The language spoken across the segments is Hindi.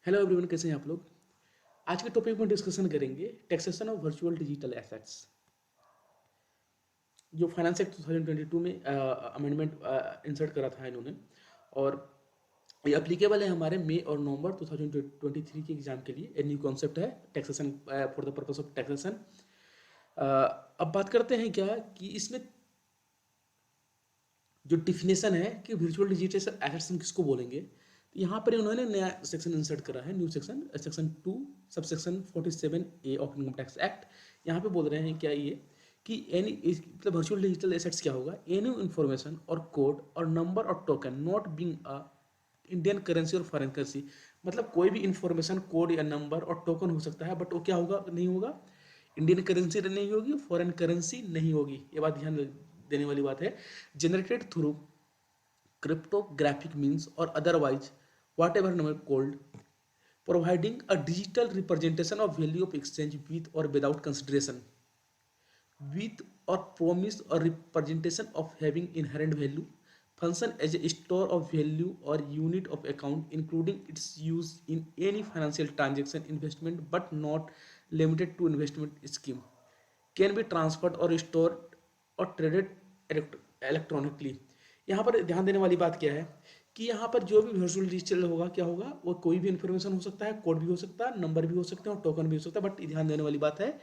हेलो एवरीवन, कैसे हैं आप लोग। आज के टॉपिक में डिस्कशन करेंगे taxation of virtual digital assets, जो फाइनेंस एक्ट 2022 में अमेंडमेंट इंसर्ट करा था इन्होंने। और ये अप्लीकेबल है हमारे मई और नवंबर 2023 के एग्जाम के लिए। एक न्यू कॉन्सेप्ट है taxation for the purpose of taxation. अब बात करते हैं क्या कि इसमें जो डिफिनेशन है कि वर्चुअल डिजिटल एसेट्स हम किसको बोलेंगे, तो यहाँ पर उन्होंने नया सेक्शन इंसर्ट करा है, new section section 2 sub section 47A of income tax act. यहाँ पे बोल रहे हैं क्या ये कि एनी मतलब वर्चुअल डिजिटल एसेट्स क्या होगा, एनी इन्फॉर्मेशन और कोड और नंबर और token not being a Indian currency और फॉरेन करेंसी। मतलब कोई भी इंफॉर्मेशन, कोड या नंबर और टोकन हो सकता है, बट वो क्या होगा, नहीं होगा, इंडियन करेंसी नहीं होगी, फॉरेन करेंसी नहीं होगी। ये बात ध्यान देने वाली बात है। Generated through cryptographic means or otherwise whatever number called, providing a digital representation of value of exchange with or without consideration, with or promise or representation of having inherent value, function as a store of value or unit of account, including its use in any financial transaction, investment but not limited to investment scheme, can be transferred or stored or traded electronically. यहाँ पर ध्यान देने वाली बात क्या है कि यहाँ पर जो भी वर्चुअल डिजिटल होगा क्या होगा, वो कोई भी इंफॉर्मेशन हो सकता है, कोड भी हो सकता है, नंबर भी हो सकते हैं और टोकन भी हो सकता है। बट ध्यान देने वाली बात है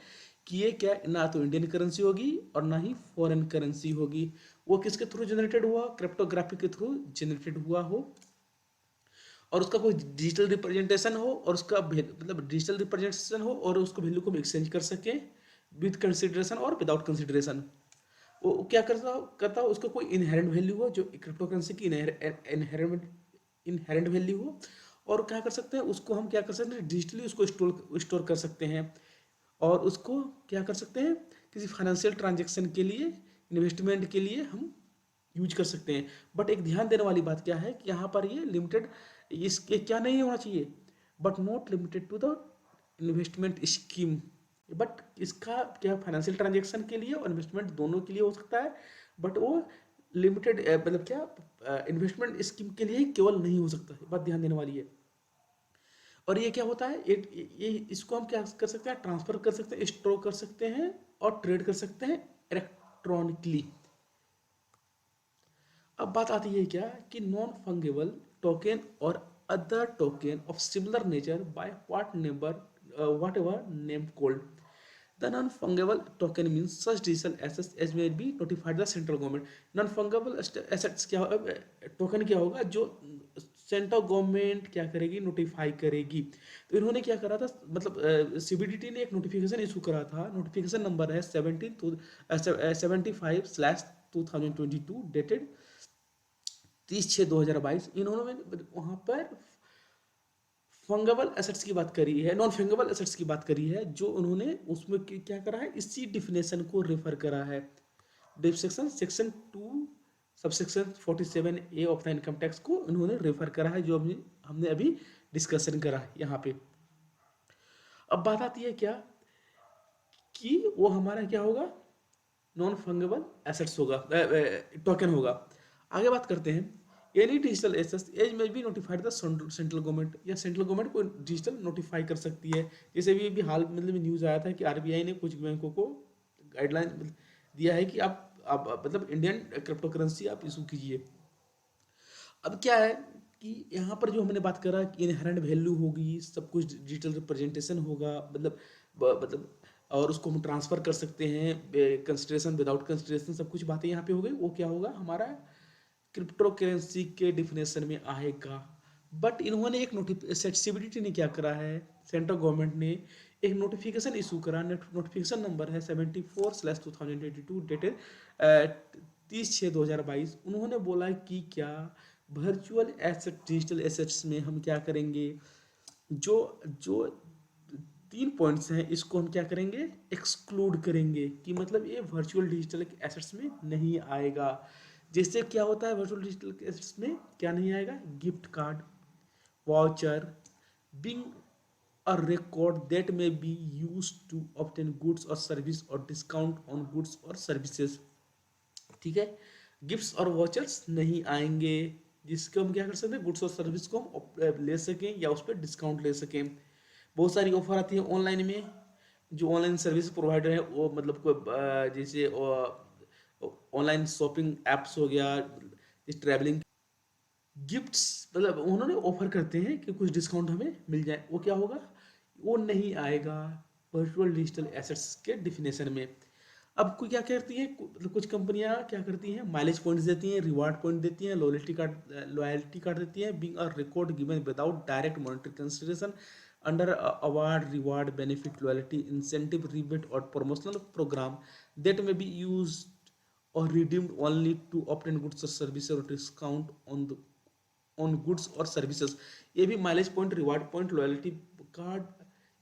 कि ये क्या, ना तो इंडियन करेंसी होगी और ना ही फॉरेन करेंसी होगी। वो किसके थ्रू जनरेटेड हुआ, क्रिप्टोग्राफी के थ्रू जनरेटेड हुआ हो, और उसका कोई डिजिटल रिप्रेजेंटेशन हो, और उसका मतलब डिजिटल रिप्रेजेंटेशन हो और उसको वैल्यू को एक्सचेंज कर सके विद कंसिडरेशन और विदाउट कंसिडरेशन। वो क्या करता हो, उसका कोई इनहेरेंट वैल्यू हो, जो क्रिप्टो करेंसी की इनहेरेंट वैल्यू हो। और क्या कर सकते हैं, उसको हम क्या कर सकते हैं, डिजिटली उसको स्टोर कर सकते हैं, और उसको क्या कर सकते हैं, किसी फाइनेंशियल ट्रांजेक्शन के लिए, इन्वेस्टमेंट के लिए हम यूज कर सकते हैं। बट एक ध्यान देने वाली बात क्या है कि यहाँ पर ये लिमिटेड, इसके क्या नहीं होना चाहिए, but not limited to the investment scheme. But इसका क्या, फाइनेंशियल ट्रांजेक्शन के लिए और इन्वेस्टमेंट दोनों के लिए हो सकता है, बट वो लिमिटेड मतलब क्या, इन्वेस्टमेंट स्कीम के लिए ही केवल नहीं हो सकता है। बात ध्यान देने वाली है। और ये क्या होता है, ये इसको हम क्या कर सकते हैं, ट्रांसफर कर सकते हैं, स्टोर कर सकते हैं और ट्रेड कर सकते हैं इलेक्ट्रॉनिकली। अब बात आती है क्या कि नॉन फंगेबल टोकन और other token of similar nature by whatever name called. The non fungible token means such digital assets as may be notified the central government. Non fungible assets क्या होगा, टोकन क्या होगा, जो सेंट्रल गवर्नमेंट क्या करेगी, नोटिफाई करेगी। तो इन्होंने क्या करा था, मतलब सीबीडीटी ने एक नोटिफिकेशन इशू करा था। नोटिफिकेशन नंबर है 75/2022 डेटेड 30/6/2022। इन्होंने वहाँ पर फंगेबल एसेट्स की बात करी है, नॉन फंगेबल एसेट्स की बात करी है, जो उन्होंने उसमें क्या करा है, इसी डिफिनेशन को रेफर करा है। Section section 2 subsection 47A of the income tax को उन्होंने रेफर करा है, जो हमने अभी डिस्कशन करा है यहाँ पे। अब बात आती है क्या कि वो हमारा क्या होगा, नॉन फंगेबल एसेट्स होगा, टोकन होगा। आगे बात करते हैं, एनी डिजिटल एसेट्स एज में भी नोटिफाइड द सेंट्रल गवर्नमेंट, या सेंट्रल गवर्नमेंट को डिजिटल नोटिफाई कर सकती है। जैसे भी हाल मतलब न्यूज़ आया था कि आरबीआई ने कुछ बैंकों को गाइडलाइन दिया है कि आप मतलब इंडियन क्रिप्टो करेंसी आप इशू कीजिए। अब क्या है कि यहाँ पर जो हमने बात करा कि इनहेरेंट वैल्यू होगी, सब कुछ डिजिटल रिप्रेजेंटेशन होगा, मतलब और उसको हम ट्रांसफर कर सकते हैं, कंसिडरेशन विदाउट कंसिडरेशन, सब कुछ बातें यहाँ पे हो गई। वो क्या होगा, हमारा क्रिप्टो करेंसी के डिफिनेशन में आएगा। बट इन्होंने एक सीबीडीटी ने क्या करा है, सेंट्रल गवर्नमेंट ने एक नोटिफिकेशन इशू करा। नोटिफिकेशन नंबर है 74/2022 डेटेड 30/6/2022। उन्होंने बोला कि क्या वर्चुअल एसेट डिजिटल एसेट्स में हम क्या करेंगे, जो जो 3 पॉइंट्स हैं, इसको हम क्या करेंगे, एक्सक्लूड करेंगे, कि मतलब ये वर्चुअल डिजिटल एसेट्स में नहीं आएगा। जैसे क्या होता है वर्चुअल डिजिटल एसेट्स में क्या नहीं आएगा, gift card, voucher, being a record that may be used to obtain goods or service or discount on goods or services। ठीक है, गिफ्ट्स और वॉचर्स नहीं आएंगे, जिसको हम क्या कर सकते हैं, गुड्स और सर्विस को हम ले सकें या उस पर डिस्काउंट ले सकें। बहुत सारी ऑफर आती है ऑनलाइन में, जो ऑनलाइन सर्विस प्रोवाइडर है वो मतलब कोई जैसे ऑनलाइन शॉपिंग एप्स हो गया, इस ट्रैवलिंग गिफ्ट्स, मतलब उन्होंने ऑफर करते हैं कि कुछ डिस्काउंट हमें मिल जाए, वो क्या होगा, वो नहीं आएगा वर्चुअल डिजिटल एसेट्स के डिफिनेशन में। अब कोई क्या करती है, मतलब कुछ कंपनियां क्या करती हैं, माइलेज पॉइंट्स देती हैं, रिवार्ड पॉइंट देती हैं, लॉयल्टी कार्ड देती हैं, being a record given without direct monetary consideration under award reward benefit loyalty incentive rebate और प्रमोशनल प्रोग्राम दैट में बी यूज और redeemed only to obtain goods or services or discount on goods और सर्विसेज। ये भी mileage point, reward point, loyalty card,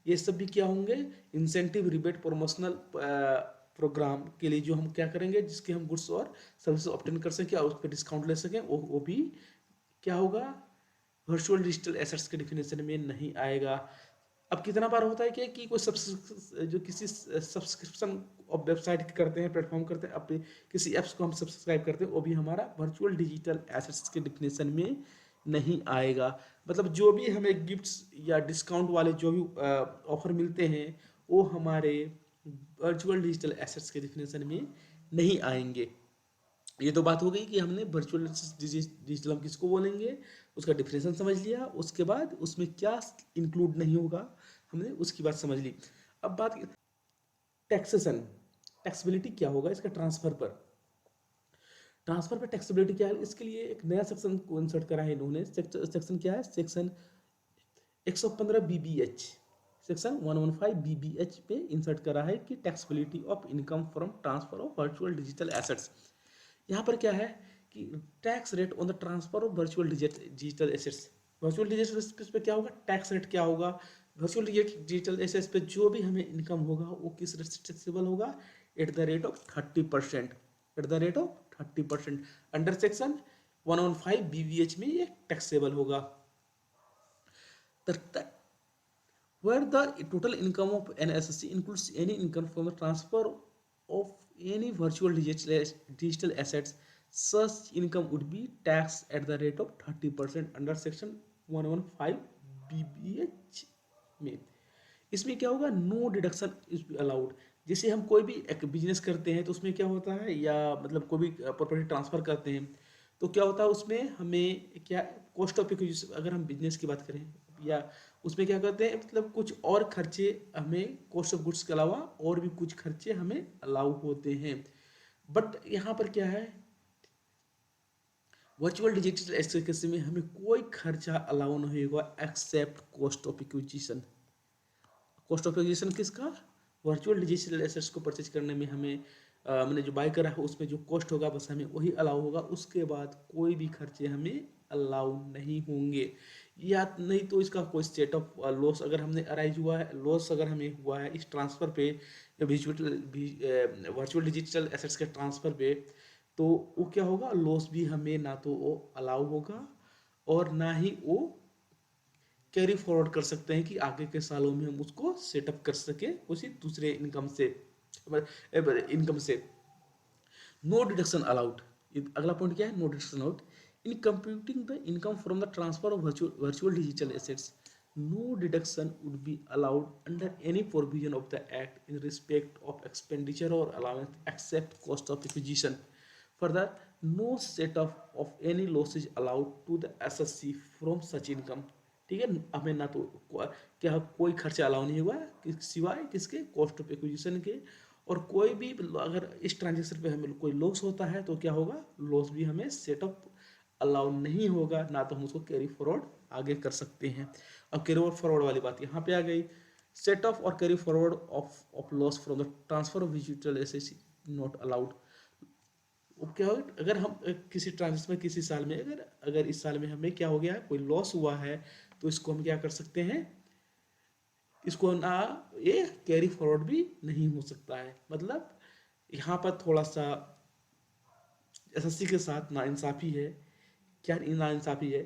ये सब भी क्या होंगे, इंसेंटिव रिबेट प्रमोशनल प्रोग्राम के लिए जो हम क्या करेंगे, जिसके हम गुड्स और सर्विसेज ऑब्टेन कर सकें और उस पर डिस्काउंट ले सकें, वो भी क्या होगा, वर्चुअल डिजिटल एसेट्स के डिफिनेशन में नहीं आएगा। अब कितना बार होता है क्या कि कोई जो किसी सब्सक्रिप्शन और वेबसाइट करते हैं, प्लेटफॉर्म करते हैं, अपने किसी एप्स को हम सब्सक्राइब करते हैं, वो भी हमारा वर्चुअल डिजिटल एसेट्स के डिफिनेशन में नहीं आएगा। मतलब जो भी हमें गिफ्ट्स या डिस्काउंट वाले जो भी ऑफर मिलते हैं, वो हमारे वर्चुअल डिजिटल एसेट्स के डिफिनेशन में नहीं आएंगे। ये तो बात हो गई कि हमने वर्चुअल डिजिटल हम किसको बोलेंगे, उसका डिफिनेशन समझ लिया, उसके बाद उसमें क्या इंक्लूड नहीं होगा हमने उसकी बात समझ ली। अब बात टैक्सेशन, टैक्सेबिलिटी क्या होगा इसका ट्रांसफर पर, ट्रांसफर पर टैक्सेबिलिटी क्या है, इसके लिए एक नया सेक्शन को इंसर्ट करा है इन्होंने। सेक्शन क्या है, सेक्शन 115 BBH, सेक्शन 115 BBH पे इंसर्ट करा है कि taxability of income from transfer of virtual digital assets. यहाँ पर क्या है कि tax rate on the transfer of virtual digital assets, virtual digital assets पे क्या होगा, टैक्स रेट क्या होगा, वर्चुअल डिजिटल एसेट्स पे जो भी हमें इनकम होगा वो किस रेट से टैक्सेबल होगा, at the rate of 30%, at the rate of 30%। Under section 115 BBH में ये टैक्सेबल होगा। where the total income of an SSC includes any income from the transfer of any virtual digital assets, such income would be taxed at the rate of 30% under section 115 BBH में। इसमें क्या होगा, नो डिडक्शन इज अलाउड। जैसे हम कोई भी एक बिजनेस करते हैं तो उसमें क्या होता है, या मतलब कोई भी प्रॉपर्टी ट्रांसफर करते हैं तो क्या होता है उसमें हमें क्या, कॉस्ट ऑफ एक्विजिशन, अगर हम बिजनेस की बात करें या उसमें क्या करते हैं, मतलब कुछ और खर्चे हमें कॉस्ट ऑफ गुड्स के अलावा और भी कुछ खर्चे हमें अलाउ होते हैं। बट यहाँ पर क्या है, वर्चुअल डिजिटल एसेट्स में हमें कोई खर्चा अलाउ नहीं होगा except cost of acquisition. Cost of acquisition किसका, वर्चुअल डिजिटल एसेट्स को परचेज करने में हमें मैंने जो बाय करा है उसमें जो कॉस्ट होगा बस हमें वही अलाउ होगा, उसके बाद कोई भी खर्चे हमें अलाउ नहीं होंगे। या नहीं तो इसका कोई स्टेट ऑफ लॉस अगर हमने अराइज हुआ है, लॉस अगर हमें हुआ है इस ट्रांसफर पे, वर्चुअल डिजिटल एसेट्स के ट्रांसफर पे, तो वो क्या होगा, लॉस भी हमें ना तो वो अलाउ होगा और ना ही वो कैरी फॉरवर्ड कर सकते हैं कि आगे के सालों में हम उसको सेटअप कर सके उसी दूसरे इनकम से, इनकम से। नो डिडक्शन अलाउड, अगला पॉइंट क्या है, no deduction allowed in computing the income from the transfer of virtual digital assets. No deduction would be allowed under any provision of the act in respect of expenditure और allowance except cost of acquisition. Further, no set off any loss is allowed to the assessee from such income. ठीक है, हमें ना तो क्या कोई खर्चा अलाउ नहीं हुआ सिवाय किसके, कॉस्ट ऑफ एक्विजिशन के। और कोई भी अगर इस ट्रांजेक्शन पे हमें कोई लॉस होता है तो क्या होगा, लॉस भी हमें सेटअप अलाउ नहीं होगा, ना तो हम उसको कैरी फॉरवर्ड आगे कर सकते हैं। अब कैरी फॉरवर्ड वाली बात यहाँ पे आ गई, सेट ऑफ और carry forward of loss from the transfer of digital assets not allowed. क्या होगा, अगर हम किसी ट्रांजेक्शन में किसी साल में अगर इस साल में हमें क्या हो गया है, कोई लॉस हुआ है, तो इसको हम क्या कर सकते हैं, इसको ना ये कैरी फॉरवर्ड भी नहीं हो सकता है। मतलब यहाँ पर थोड़ा सा एसएससी के साथ नाइंसाफ़ी है। क्या नाइंसाफ़ी है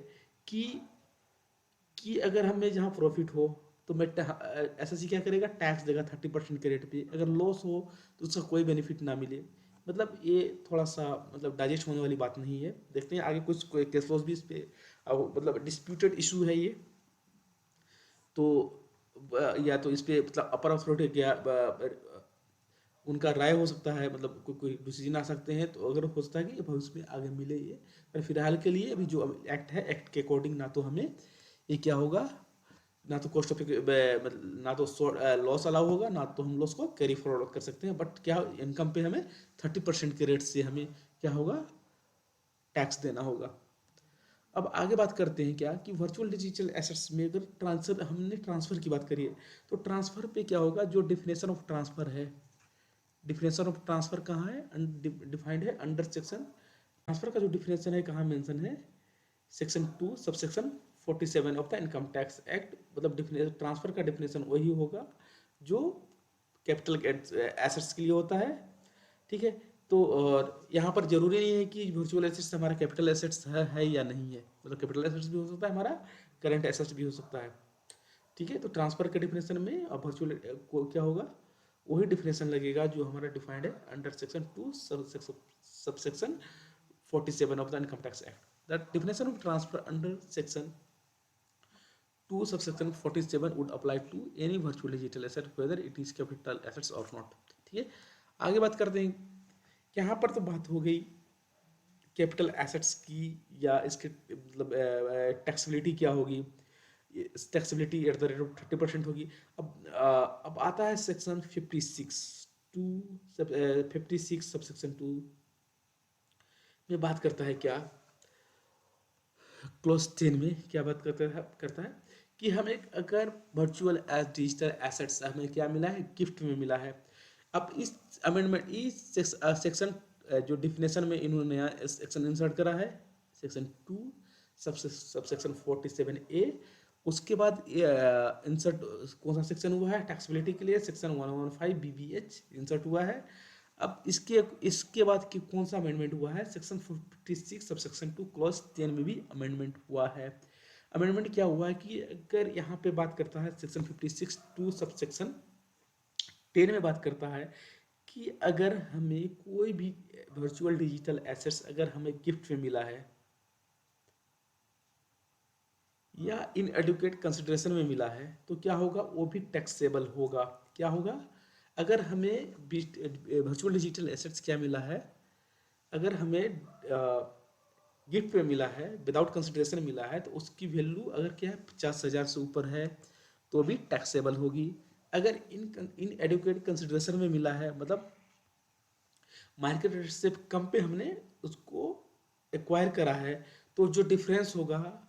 कि अगर हमें जहाँ प्रॉफिट हो तो मैं एसएससी क्या करेगा, टैक्स देगा 30% के रेट पे, अगर लॉस हो तो उसका कोई बेनिफिट ना मिले। मतलब ये थोड़ा सा मतलब डाइजेस्ट होने वाली बात नहीं है। देखते हैं आगे कुछ केस लॉस भी इस पे मतलब डिस्प्यूटेड इशू है ये। तो या तो इस पे मतलब अपर अथॉरिटी क्या उनका राय हो सकता है, मतलब कोई डिसीजन आ सकते हैं, तो अगर हो सकता है कि भविष्य में आगे मिले ये। पर फिलहाल के लिए अभी जो एक्ट है, एक्ट के अकॉर्डिंग ना तो हमें ये क्या होगा, ना तो कॉस्ट ऑफ ना तो लॉस अलाउ होगा, ना तो हम लॉस को कैरी फॉरवर्ड कर सकते हैं। बट क्या इनकम पे हमें 30% के रेट से हमें क्या होगा, टैक्स देना होगा। अब आगे बात करते हैं क्या कि वर्चुअल डिजिटल एसेट्स में अगर ट्रांसफर, हमने ट्रांसफर की बात करी है, तो ट्रांसफर पे क्या होगा, जो डिफिनेशन ऑफ ट्रांसफर है, डिफिनेशन ऑफ ट्रांसफर कहाँ है, डिफाइंड है अंडर सेक्शन। ट्रांसफर का जो डिफिनेशन है कहाँ मेंशन है, section 2 subsection 47 of the income tax act. मतलब ट्रांसफर का डिफिनेशन वही होगा जो कैपिटल एसेट्स के लिए होता है, ठीक है। तो और यहाँ पर जरूरी नहीं है कि वर्चुअल एसेट्स हमारा कैपिटल एसेट्स है या नहीं है, मतलब कैपिटल एसेट्स भी हो सकता है, हमारा करंट एसेट्स भी हो सकता है, ठीक है। तो ट्रांसफर के डिफिनेशन में अब वर्चुअल को क्या होगा, वही डिफिनेशन लगेगा जो हमारा डिफाइंड है under section 2 subsection 47 of the income tax act. The definition of transfer under section 2 subsection 47 would apply to any virtual digital asset whether it is capital assets or not, ठीक है। आगे बात करते हैं, यहाँ पर तो बात हो गई कैपिटल एसेट्स की, या इसके मतलब टैक्सेबिलिटी क्या होगी, taxability at the rate of 30% होगी। अब आता है सेक्शन 56 टू 56 सबसेक्शन 2 में बात करता है क्या, क्लोज 10 में क्या बात करता है कि हमें अगर वर्चुअल एज डिजिटल एसेट्स हमें क्या मिला है, गिफ्ट में मिला है। अब इस अमेंडमेंट इस सेक्शन जो डिफिनेशन में इन्होंने नया सेक्शन इंसर्ट करा है, सेक्शन 2 सबसेक्शन 47A। उसके बाद इंसर्ट कौन सा सेक्शन हुआ है टैक्सेबिलिटी के लिए, सेक्शन 115 BBH इंसर्ट हुआ है। अब इसके बाद कि कौन सा अमेंडमेंट हुआ है, सेक्शन 56 सबसेक्शन 2 क्लॉज 10 में भी अमेंडमेंट हुआ है। अमेंडमेंट क्या हुआ है कि अगर यहाँ पे बात करता है सेक्शन 56 2 सबसेक्शन 10 में बात करता है कि अगर हमें कोई भी वर्चुअल डिजिटल एसेट्स अगर हमें गिफ्ट में मिला है या इन एडुकेट कंसिडरेशन में मिला है, तो क्या होगा, वो भी टैक्सेबल होगा। क्या होगा, अगर हमें वर्चुअल डिजिटल एसेट्स क्या मिला है, अगर हमें गिफ्ट पे मिला है, विदाउट कंसिडरेशन मिला है, तो उसकी वैल्यू अगर क्या है 50,000 से ऊपर है तो भी टैक्सेबल होगी। अगर इन एडुकेट कंसिडरेशन में मिला है, मतलब मार्केट रेट से कम पे हमने उसको एक्वायर करा है, तो जो डिफरेंस होगा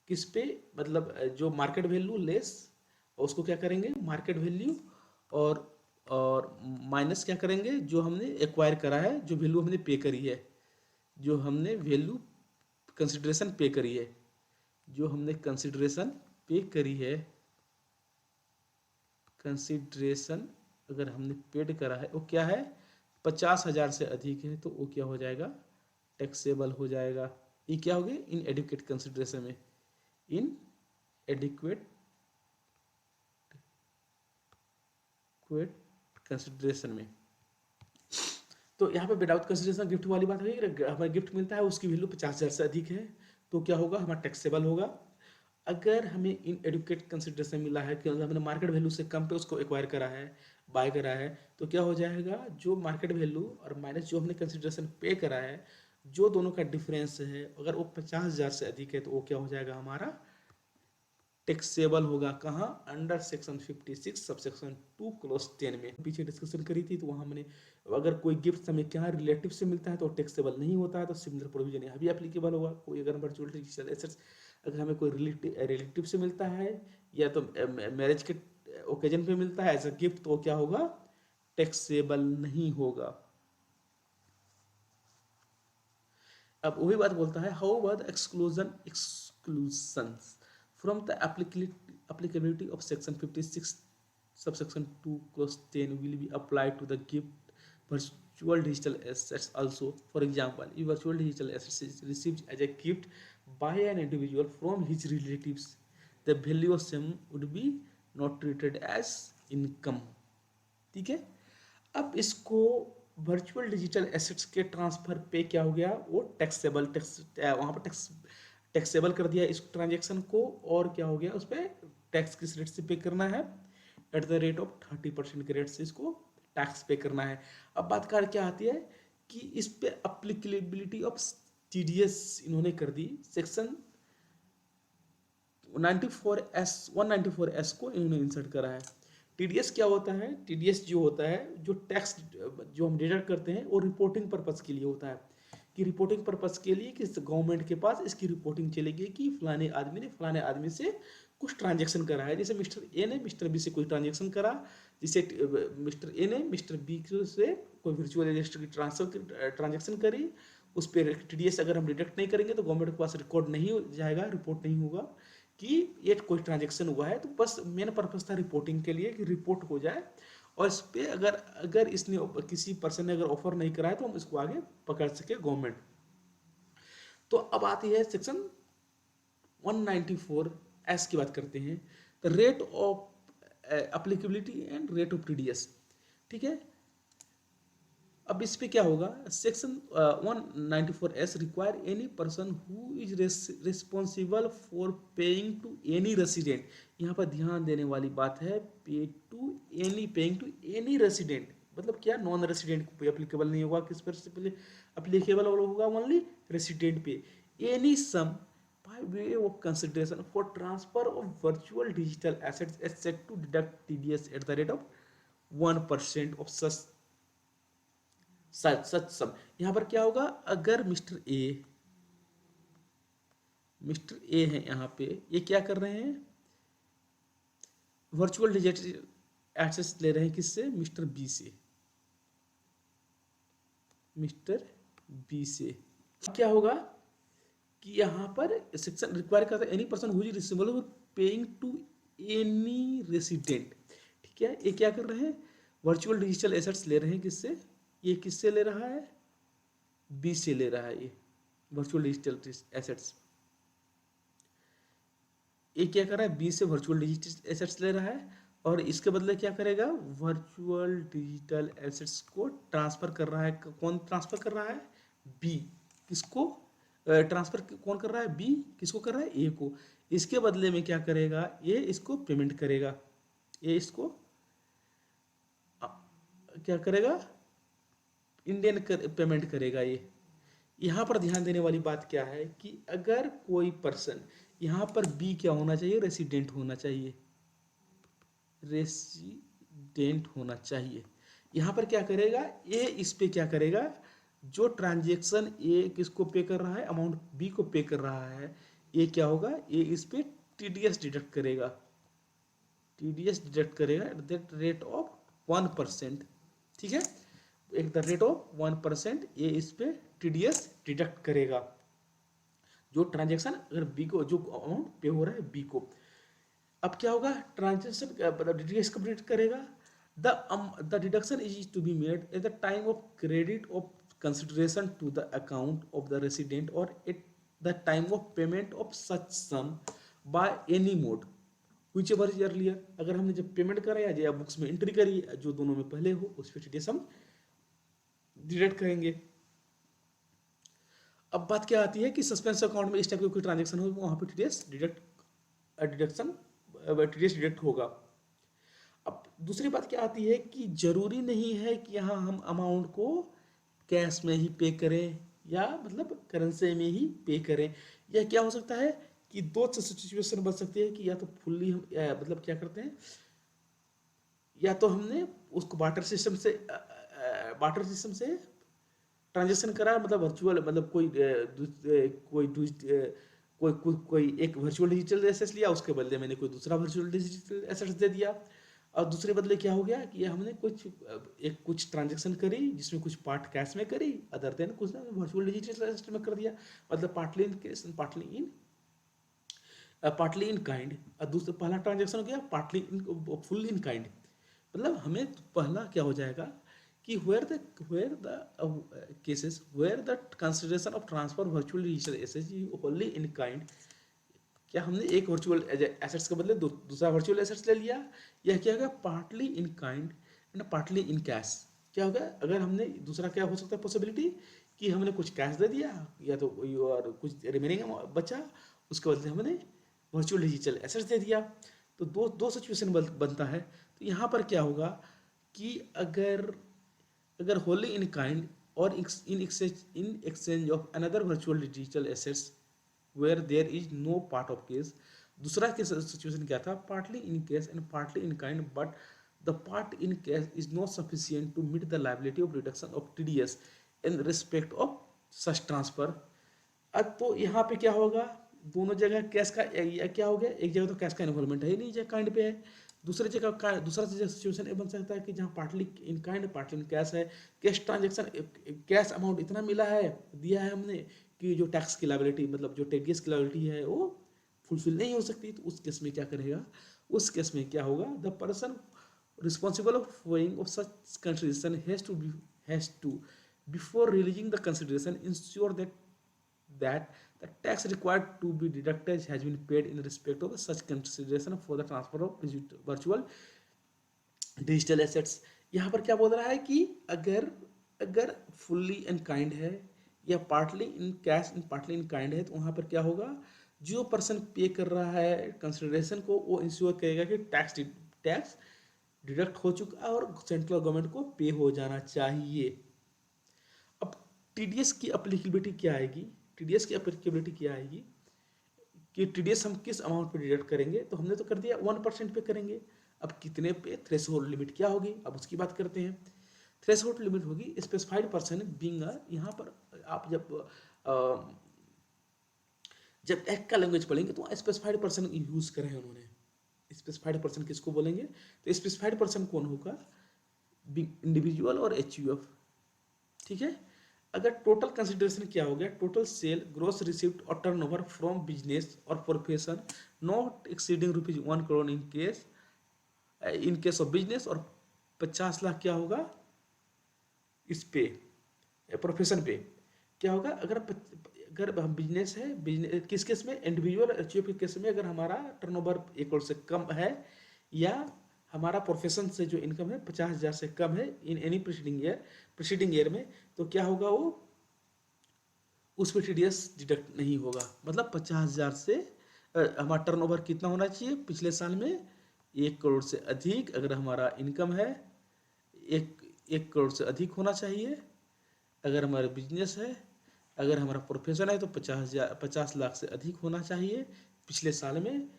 किस पे, मतलब जो मार्केट वैल्यू लेस, उसको क्या करेंगे मार्केट वैल्यू, और माइनस क्या करेंगे जो हमने एक्वायर करा है, जो वैल्यू हमने पे करी है, जो हमने वैल्यू कंसिडरेशन पे करी है, जो हमने कंसिडरेशन पे करी है, कंसिडरेशन अगर हमने पेड करा है वो क्या है 50,000 से अधिक है, तो वो क्या हो जाएगा, टैक्सेबल हो जाएगा। ये क्या हो गया, इन एडुकेट कंसिडरेशन में, इन एडिक्वेट कंसिडरेशन में। तो यहाँ पे विदाउट कंसिडरेशन गिफ्ट वाली बात है, हमें गिफ्ट मिलता है उसकी वैल्यू 50,000 से अधिक है, तो क्या होगा, हमारा टैक्सेबल होगा। अगर हमें इन एडुकेट कंसिडरेशन मिला है कि हमने मार्केट वैल्यू से कम पे उसको एक्वायर करा है, बाय करा है, तो क्या हो जाएगा, जो मार्केट वैल्यू और माइनस जो हमने कंसिडरेशन पे करा है, जो दोनों का डिफरेंस है, अगर वो 50,000 से अधिक है, तो वो क्या हो जाएगा, हमारा टैक्सेबल होगा। कहाँ, अंडर सेक्शन 56 सबसेक्शन 2 क्लॉज 10 में पीछे डिस्कशन करी थी, तो वहाँ हमने अगर कोई गिफ्ट हमें क्या रिलेटिव से मिलता है तो टैक्सेबल नहीं होता है, तो सिमिलर प्रोविजन यहाँ भी एप्लीकेबल होगा। कोई अगर वर्चुअल डिजिटल एसेट्स अगर हमें कोई रिलेटिव से मिलता है या तो मैरिज के ओकेजन पे मिलता है एज अ गिफ्ट, तो क्या होगा, टैक्सेबल नहीं होगा। अब वही बात बोलता है, how about exclusions from the applicability of section 56 subsection 2 clause 10 will be applied to the gift virtual digital assets also. For example, if virtual digital assets is received as a gift by an individual from his relatives, the value of same would be not treated as income, ठीक है। अब इसको वर्चुअल डिजिटल एसेट्स के ट्रांसफर पे क्या हो गया, वो टैक्सेबल वहाँ पर टैक्सेबल कर दिया इस ट्रांजेक्शन को, और क्या हो गया, उस पर टैक्स किस रेट से पे करना है, एट द रेट ऑफ 30% के रेट से इसको टैक्स पे करना है। अब बात कर क्या आती है कि इस पे अप्लीकेबिलिटी ऑफ TDS इन्होंने कर दी, सेक्शन 194S को इन्होंने इंसर्ट करा है। TDS क्या होता है, TDS जो होता है, जो टैक्स जो हम डिडक्ट करते हैं वो रिपोर्टिंग पर्पस के लिए होता है, कि रिपोर्टिंग पर्पस के लिए कि गवर्नमेंट के पास इसकी रिपोर्टिंग चलेगी कि फलाने आदमी ने फलाने आदमी से कुछ ट्रांजेक्शन करा है। जैसे मिस्टर ए ने मिस्टर बी से कोई ट्रांजेक्शन करा, जिसे मिस्टर ए ने मिस्टर बी से कोई वर्चुअल रजिस्टर की ट्रांजेक्शन करी, उस पर TDS अगर हम डिडक्ट नहीं करेंगे तो गवर्नमेंट के पास रिकॉर्ड नहीं हो जाएगा, रिपोर्ट नहीं होगा कि ये कोई ट्रांजेक्शन हुआ है। तो बस मेन पर्पस था रिपोर्टिंग के लिए कि रिपोर्ट हो जाए, और इस पर अगर अगर इसने किसी पर्सन ने अगर ऑफर नहीं करा है तो हम इसको आगे पकड़ सके गवर्नमेंट। तो अब आती है सेक्शन 194S की बात करते हैं, the rate of applicability and rate of TDS। ठीक है, अब इस पे क्या होगा, section 194S require any person who is responsible for paying to any resident. यहाँ पर ध्यान देने वाली बात है, pay to any, paying to any resident मतलब क्या, नॉन रेसिडेंट पे अप्लीकेबल नहीं होगा, किस पर से अप्लीकेबल होगा, ओनली रेसिडेंट पे। Any sum by way of consideration for transfer of virtual digital assets is set to deduct TDS at the rate of 1% of such sum। यहाँ पर क्या होगा, अगर मिस्टर ए है, यहाँ पे ये क्या कर रहे हैं, वर्चुअल डिजिटल एसेट्स ले रहे हैं किससे, मिस्टर बी से। क्या होगा कि यहाँ पर सेक्शन रिक्वायर करता है any person who is responsible for paying to any resident. ठीक है, ये क्या कर रहे हैं, वर्चुअल डिजिटल एसेट्स ले रहे हैं किससे, ये किससे ले रहा है, बी से ले रहा है, ये वर्चुअल डिजिटल एसेट्स। ये क्या कर रहा है, बी से वर्चुअल डिजिटल एसेट्स ले रहा है, और इसके बदले क्या करेगा, वर्चुअल डिजिटल एसेट्स को ट्रांसफर कर रहा है। कौन ट्रांसफर कर रहा है, बी। किसको ट्रांसफर कौन कर रहा है, बी। किसको कर रहा है, ए को। इसके बदले में क्या करेगा, ये इसको पेमेंट करेगा, ये इसको क्या करेगा, इंडियन पेमेंट करेगा ये। यहाँ पर ध्यान देने वाली बात क्या है कि अगर कोई पर्सन, यहाँ पर बी क्या होना चाहिए, रेसिडेंट होना चाहिए, रेसिडेंट होना चाहिए। यहाँ पर क्या करेगा, ए इस पे क्या करेगा, जो ट्रांजेक्शन ए किसको पे कर रहा है, अमाउंट बी को पे कर रहा है, ये क्या होगा, ये इस पे TDS डिडक्ट करेगा, एट द रेट ऑफ 1%। ठीक है, एट द रेट ऑफ 1% ये इस पे TDS डिडक्ट करेगा, जो ट्रांजेक्शन अगर बी को, जो अमाउंट पे हो रहा है बी को। अब क्या होगा, ट्रांजेक्शन TDS कंप्लीट करेगा, the deduction is to be made at the time of credit of consideration to the account of the resident or at the time of payment of such sum by any mode whichever is earlier। अगर हमने जब पेमेंट करा या बुक्स में एंट्री करी, जो दोनों में पहले हो, उस पर TDS हम डिडक्ट करेंगे। अब बात क्या आती है कि सस्पेंस अकाउंट में इस टाइप की कोई ट्रांजेक्शन हो, वहां पे TDS डिडक्ट होगा। अब दूसरी बात क्या आती है कि जरूरी नहीं है कि यहाँ हम अमाउंट को कैश में ही पे करें, या मतलब करेंसी में ही पे करें। या क्या हो सकता है कि दो सिचुएशन बन सकती है कि या तो फुल्ली हम मतलब क्या करते हैं, या तो हमने उसको बार्टर सिस्टम से ट्रांजेक्शन करा, मतलब वर्चुअल, मतलब कोई एक वर्चुअल डिजिटल एसेट्स लिया, उसके बदले मैंने कोई दूसरा वर्चुअल डिजिटल एसेट्स दे दिया। और दूसरे बदले क्या हो गया कि हमने कुछ ट्रांजेक्शन करी जिसमें कुछ पार्ट कैश में करी, अदर देन कुछ ना वर्चुअल डिजिटल एसेट में कर दिया, मतलब partly in cash and partly in kind. और दूसरा पहला ट्रांजेक्शन हो गया partly in, full in kind. मतलब हमें पहला क्या हो जाएगा कि where the cases where the consideration of transfer virtual digital assets is wholly in kind। क्या हमने एक वर्चुअल एसेट्स के बदले दूसरा वर्चुअल एसेट्स ले लिया, या क्या होगा, partly in kind and partly in cash. क्या होगा, अगर हमने दूसरा क्या हो सकता है पॉसिबिलिटी कि हमने कुछ कैश दे दिया या तो और कुछ रिमेनिंग बचा, उसके बदले हमने वर्चुअल डिजिटल एसेट्स दे दिया। तो दो दो सिचुएशन बनता है। तो यहाँ पर क्या होगा कि अगर अगर होली इन काइंड और in exchange of another virtual digital assets where there is no part of cash. दूसरा केस सिचुएशन क्या था, partly in cash and partly in kind, but the part in cash is not sufficient to meet the liability of reduction of TDS in respect of such transfer. अब तो यहाँ पे क्या होगा, दोनों जगह कैश का क्या हो गया, एक जगह तो कैश का इन्वॉल्वमेंट है ही नहीं, जगह काइंड पे है। दूसरा सिचुएशन ये बन सकता है कि जहाँ partly in kind partly in cash है, कैश ट्रांजेक्शन, कैश अमाउंट इतना मिला है, दिया है हमने कि जो टैक्स की लायबिलिटी मतलब जो टीडीएस की लायबिलिटी है वो फुलफिल नहीं हो सकती। तो उस केस में क्या करेगा, उस केस में क्या होगा, the person responsible of weighing of such consideration has to before releasing the consideration ensure that the tax required to be deducted has been paid in respect of such consideration for the transfer of virtual digital assets। यहाँ पर क्या बोल रहा है कि अगर अगर फुल्ली इन काइंड है या partly in cash in partly in kind है, तो वहाँ पर क्या होगा, जो पर्सन पे कर रहा है कंसिडरेशन को वो इंश्योर करेगा कि टैक्स डिडक्ट हो चुका है और सेंट्रल गवर्नमेंट को पे हो जाना चाहिए। अब टीडीएस की अप्लीकेबिलिटी क्या आएगी, टीडीएस की अप्लीकेबिलिटी क्या आएगी कि टीडीएस हम किस अमाउंट पे डिडक्ट करेंगे, तो हमने तो कर दिया 1% पे करेंगे। अब कितने पे, थ्रेशोल्ड लिमिट क्या होगी, अब उसकी बात करते हैं। थ्रेशोल्ड लिमिट होगी स्पेसिफाइड पर्सन बीइंग, यहाँ पर आप जब एक्ट का लैंग्वेज पढ़ेंगे तो स्पेसिफाइड पर्सन यूज करे हैं उन्होंने। स्पेसिफाइड पर्सन किसको बोलेंगे, तो स्पेसिफाइड पर्सन कौन होगा, इंडिविजुअल और एचयूएफ। ठीक है। अगर टोटल कंसिडरेशन क्या हो गया, टोटल सेल ग्रोस रिसिप्ट और टर्नओवर फ्रॉम बिजनेस और profession not exceeding ₹1 crore in case of business, और 50 लाख क्या होगा इस पे प्रोफेशन पे क्या होगा। अगर हम बिजनेस है, बिजनेस किस केस में, इंडिविजुअल एचयूएफ के केस में अगर हमारा टर्नओवर 1 करोड़ से कम है या हमारा प्रोफेशन से जो इनकम है 50,000 से कम है इन एनी प्रीसीडिंग ईयर में, तो क्या होगा, वो उस पर टीडीएस डिडक्ट नहीं होगा। मतलब 50,000 से हमारा टर्नओवर कितना होना चाहिए पिछले साल में, 1 करोड़ से अधिक। अगर हमारा इनकम है 1 करोड़ से अधिक होना चाहिए। अगर हमारा बिजनेस है, अगर हमारा प्रोफेशन है तो 50 लाख से अधिक होना चाहिए पिछले साल में।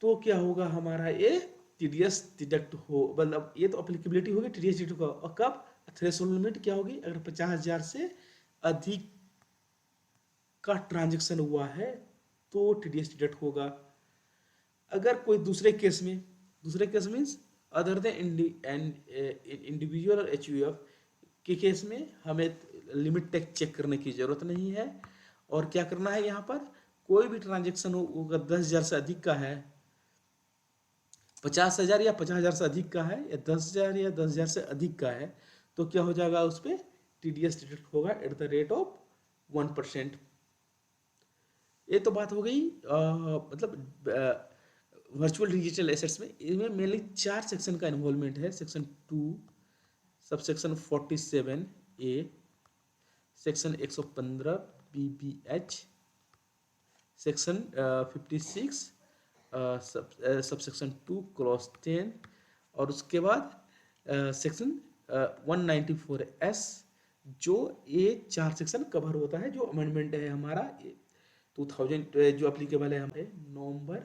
तो क्या होगा, हमारा ये टीडीएस डिडक्ट हो, मतलब ये तो अप्लीकेबिलिटी होगी टीडीएस डिडक्ट का। और कब, थ्रेशोल्ड लिमिट क्या होगी, अगर 50,000 से अधिक का ट्रांजेक्शन हुआ है तो टीडीएस डिडक्ट होगा। अगर कोई दूसरे case means other than individual और एचयूएफ के केस में हमें लिमिट टैक्स चेक करने की जरूरत नहीं है। और क्या करना है, यहाँ पर कोई भी ट्रांजेक्शन हो अगर 10,000 से अधिक का है, 50,000 या 50,000 से अधिक का है, या 10,000 या 10,000 से अधिक का है, तो क्या हो जाएगा, उस पर टीडीएस डिडक्ट होगा एट द रेट ऑफ 1%। ये तो बात हो गई मतलब वर्चुअल डिजिटल एसेट्स में। इनमें मेनली 4 सेक्शन का इन्वॉल्वमेंट है। Section 2, subsection 47A, section 115 BBH, section 56 subsection 2 cross 10, और उसके बाद सेक्शन 194S, जो ये 4 सेक्शन कवर होता है। जो अमेंडमेंट है हमारा 2000 जो अप्लीकेबल है हमारे नवंबर,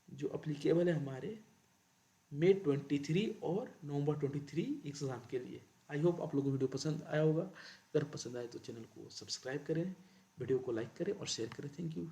जो अप्लीकेबल है हमारे मई 23 और नवंबर 23 एग्जाम के लिए। आई होप आप लोगों को वीडियो पसंद आया होगा। अगर पसंद आए तो चैनल को सब्सक्राइब करें, वीडियो को लाइक करें और शेयर करें। Thank you.